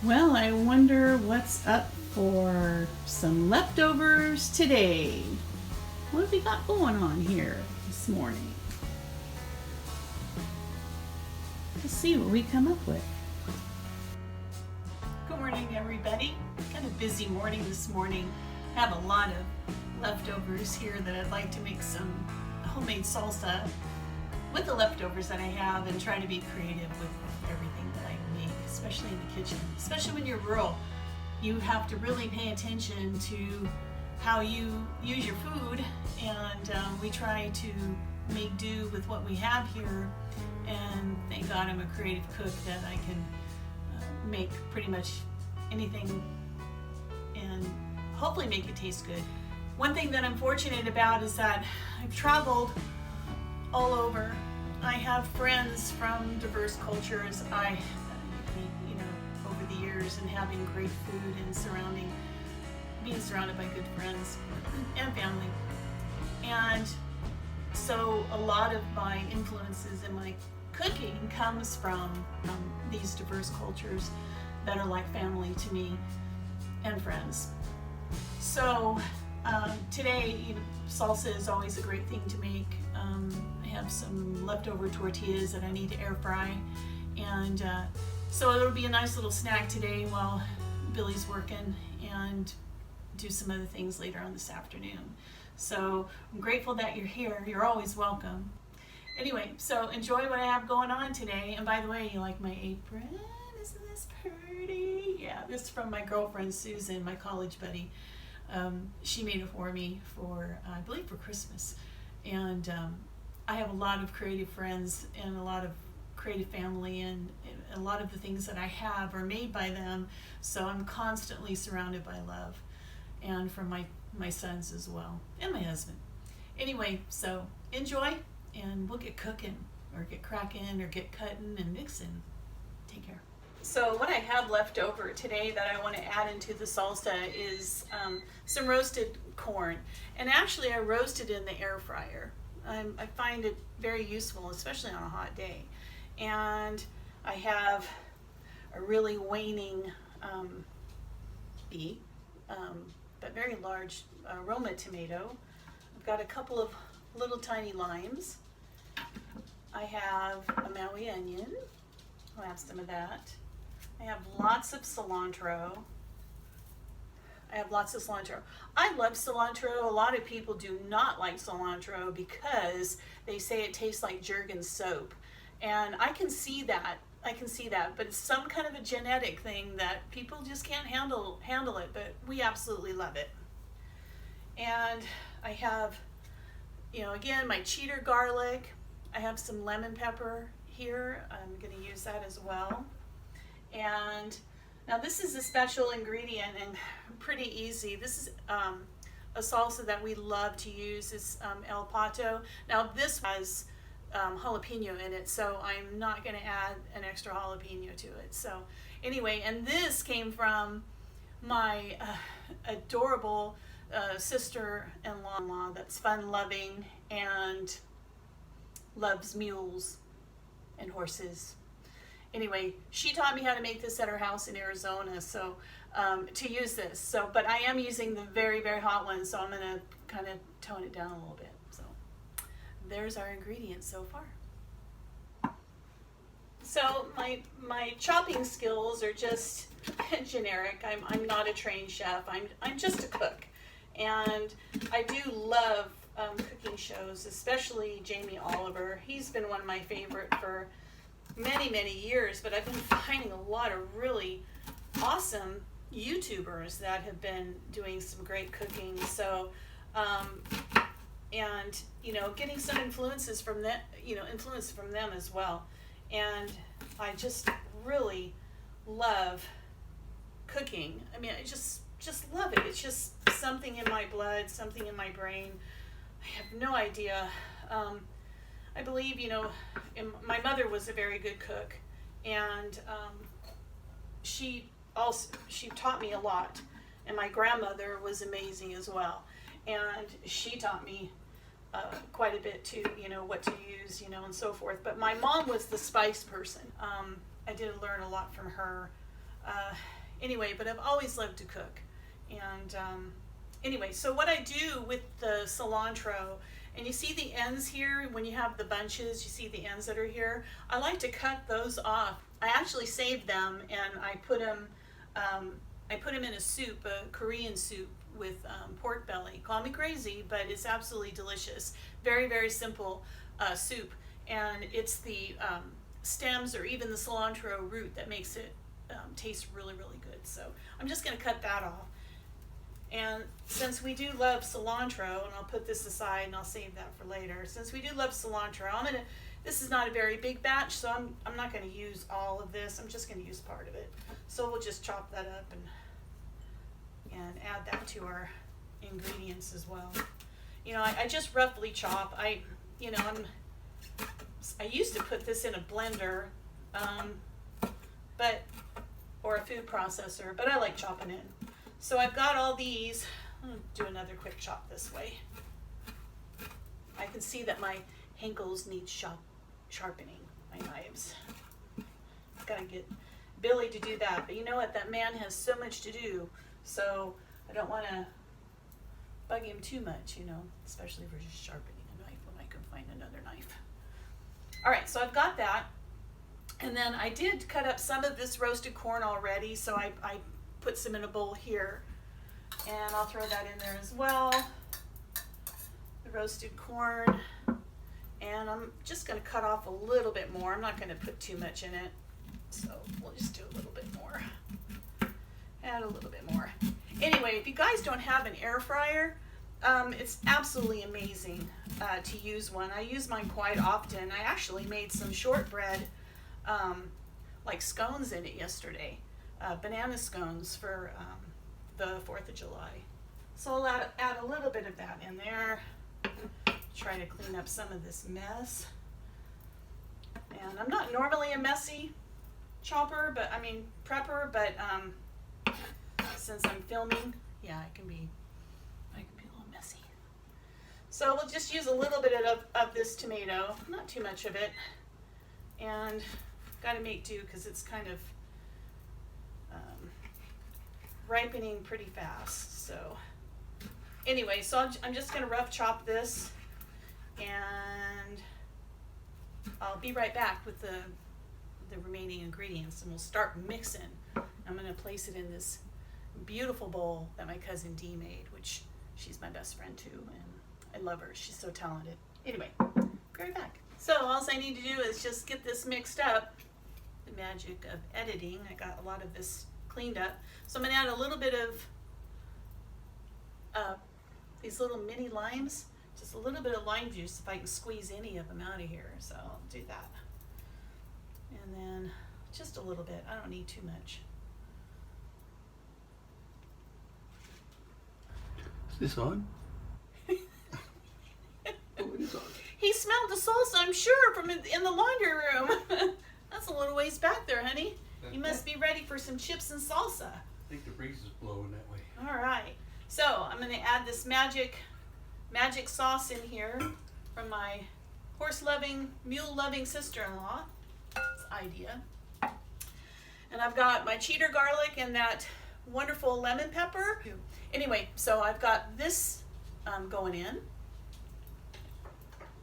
Well, I wonder what's up for some leftovers today. What have we got going on here this morning? Let's see what we come up with. Good morning, everybody. Kind of busy morning this morning. Have a lot of leftovers here that I'd like to make some homemade salsa with the leftovers that I have and try to be creative with everything that I make, especially in the kitchen. Especially when you're rural, you have to really pay attention to how you use your food, and we try to make do with what we have here. And thank God I'm a creative cook that I can make pretty much anything and hopefully make it taste good. One thing that I'm fortunate about is that I've traveled all over. I have friends from diverse cultures. I meet, over the years, and having great food and being surrounded by good friends and family. And so a lot of my influences in my cooking comes from these diverse cultures that are like family to me and friends. So today, salsa is always a great thing to make. I have some leftover tortillas that I need to air fry, and so it'll be a nice little snack today while Billy's working, and do some other things later on this afternoon. So I'm grateful that you're here. You're always welcome. Anyway, so enjoy what I have going on today. And by the way, you like my apron? Isn't this pretty? Yeah, this is from my girlfriend Susan, my college buddy. She made it for me for, I believe, for Christmas. And I have a lot of creative friends and a lot of creative family, and a lot of the things that I have are made by them. So I'm constantly surrounded by love, and from my sons as well, and my husband. Anyway, so enjoy, and we'll get cooking, or get cracking, or get cutting and mixing. Take care. So what I have left over today that I want to add into the salsa is some roasted corn. And actually I roast it in the air fryer. I find it very useful, especially on a hot day. And I have a really waning but very large Roma tomato. I've got a couple of little tiny limes. I have a Maui onion. I'll have some of that. I have lots of cilantro. I love cilantro. A lot of people do not like cilantro because they say it tastes like Jergens soap. And I can see that, but it's some kind of a genetic thing that people just can't handle it, but we absolutely love it. And I have, again, my cheddar garlic. I have some lemon pepper here. I'm going to use that as well. And now this is a special ingredient and pretty easy. This is a salsa that we love to use. It's El Pato. Now this has jalapeno in it, so I'm not going to add an extra jalapeno to it. So anyway, and this came from my adorable sister-in-law that's fun-loving and loves mules and horses. Anyway, she taught me how to make this at her house in Arizona, so to use this. So, but I am using the very, very hot one, so I'm going to kind of tone it down a little bit. So there's our ingredients so far. So my chopping skills are just generic. I'm not a trained chef. I'm just a cook, and I do love cooking shows, especially Jamie Oliver. He's been one of my favorite for many years, but I've been finding a lot of really awesome YouTubers that have been doing some great cooking. So and getting some influences from them, influence from them as well. And I just really love cooking. I mean, I just love it. It's just something in my blood, something in my brain. I have no idea. I believe, my mother was a very good cook, and she taught me a lot, and my grandmother was amazing as well, and she taught me quite a bit too, what to use, and so forth. But my mom was the spice person. I did learn a lot from her. Anyway, but I've always loved to cook. And anyway, so what I do with the cilantro, and you see the ends here, when you have the bunches, you see the ends that are here. I like to cut those off. I actually save them, and I put them in a soup, a Korean soup with pork belly. Call me crazy, but it's absolutely delicious. Very, very simple soup, and it's the stems or even the cilantro root that makes it taste really, really good. So I'm just going to cut that off. And since we do love cilantro, and I'll put this aside and I'll save that for later. Since we do love cilantro, this is not a very big batch, so I'm not going to use all of this. I'm just going to use part of it. So we'll just chop that up and add that to our ingredients as well. You know, I just roughly chop. I used to put this in a blender, or a food processor, but I like chopping in. So I've got all these. I'm going to do another quick chop this way. I can see that my Henkels need sharpening, my knives. I've got to get Billy to do that. But you know what? That man has so much to do. So I don't want to bug him too much, you know, especially for just sharpening a knife when I can find another knife. All right, so I've got that. And then I did cut up some of this roasted corn already, so I put some in a bowl here, and I'll throw that in there as well, the roasted corn. And I'm just going to cut off a little bit more. I'm not going to put too much in it, so we'll just do a little bit more. Add a little bit more. Anyway, if you guys don't have an air fryer, it's absolutely amazing to use one. I use mine quite often. I actually made some shortbread, like scones in it yesterday. Banana scones for the 4th of July. So I'll add a little bit of that in there. Try to clean up some of this mess. And I'm not normally a messy prepper, but since I'm filming, yeah, I can be a little messy. So we'll just use a little bit of this tomato, not too much of it, and got to make do because it's kind of ripening pretty fast. So anyway, so I'm just going to rough chop this, and I'll be right back with the remaining ingredients, and we'll start mixing. I'm going to place it in this beautiful bowl that my cousin Dee made, which she's my best friend too, and I love her. She's so talented. Anyway, be right back. So all I need to do is just get this mixed up. The magic of editing. I got a lot of this cleaned up. So I'm going to add a little bit of these little mini limes, just a little bit of lime juice if I can squeeze any of them out of here. So I'll do that. And then just a little bit. I don't need too much. Is this on? Oh, it is on. He smelled the salsa, I'm sure, from in the laundry room. That's a little ways back there, honey. You must be ready for some chips and salsa. I think the breeze is blowing that way. All right. So I'm going to add this magic sauce in here from my horse-loving, mule-loving sister-in-law. It's idea. And I've got my cheddar garlic and that wonderful lemon pepper. Anyway, so I've got this going in.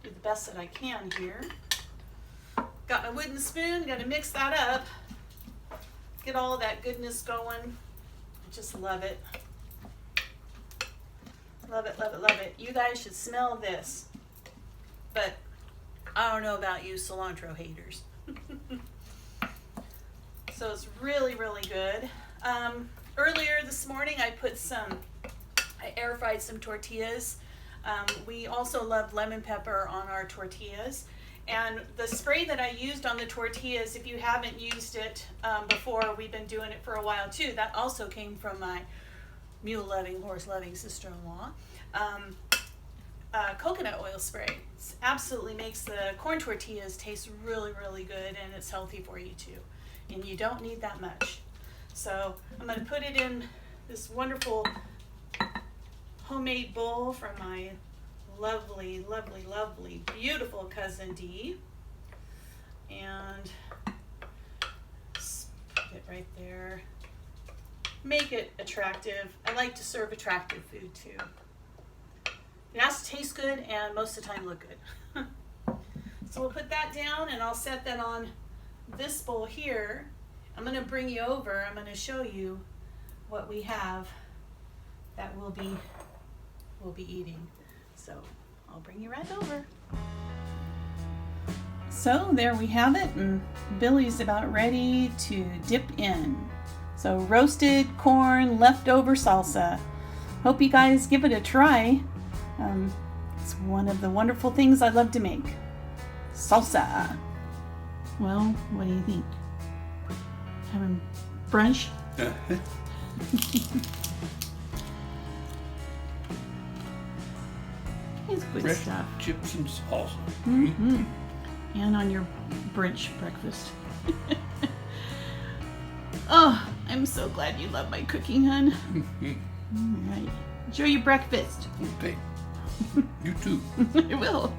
Do the best that I can here. Got my wooden spoon, gonna mix that up. Get all that goodness going. I just love it. Love it, love it, love it. You guys should smell this. But I don't know about you cilantro haters. So it's really, really good. Earlier this morning I air fried some tortillas. We also love lemon pepper on our tortillas. And the spray that I used on the tortillas, if you haven't used it before, we've been doing it for a while too. That also came from my mule-loving, horse-loving sister-in-law. Coconut oil spray. It absolutely makes the corn tortillas taste really, really good, and it's healthy for you too. And you don't need that much. So I'm going to put it in this wonderful homemade bowl from my lovely, lovely, lovely, beautiful cousin Dee. And just put it right there. make it attractive. I like to serve attractive food too. It has to taste good and most of the time look good. So we'll put that down and I'll set that on this bowl here. I'm going to bring you over. I'm going to show you what we have that we'll be eating. So I'll bring you right over. So there we have it, and Billy's about ready to dip in. So roasted corn leftover salsa. Hope you guys give it a try. It's one of the wonderful things I love to make. Salsa. Well, what do you think? Having brunch? It's good Fresh stuff. chips and salsa. Mm-hmm. And on your brunch breakfast. Oh, I'm so glad you love my cooking, hon. All right. Enjoy your breakfast. Okay. You too. I will.